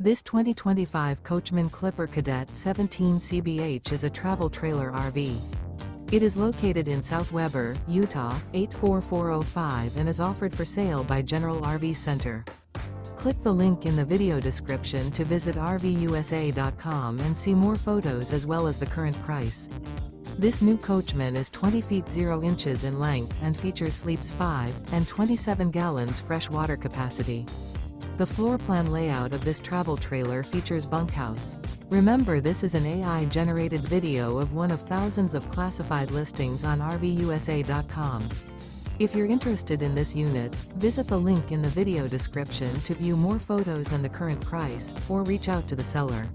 This 2025 Coachmen Clipper Cadet 17 CBH is a travel trailer RV. It is located in South Weber, Utah, 84405 and is offered for sale by General RV Center. Click the link in the video description to visit RVUSA.com and see more photos as well as the current price. This new Coachmen is 20 feet 0 inches in length and features sleeps 5 and 27 gallons fresh water capacity. The floor plan layout of this travel trailer features bunkhouse. Remember, this is an AI-generated video of one of thousands of classified listings on RVUSA.com. If you're interested in this unit, visit the link in the video description to view more photos and the current price, or reach out to the seller.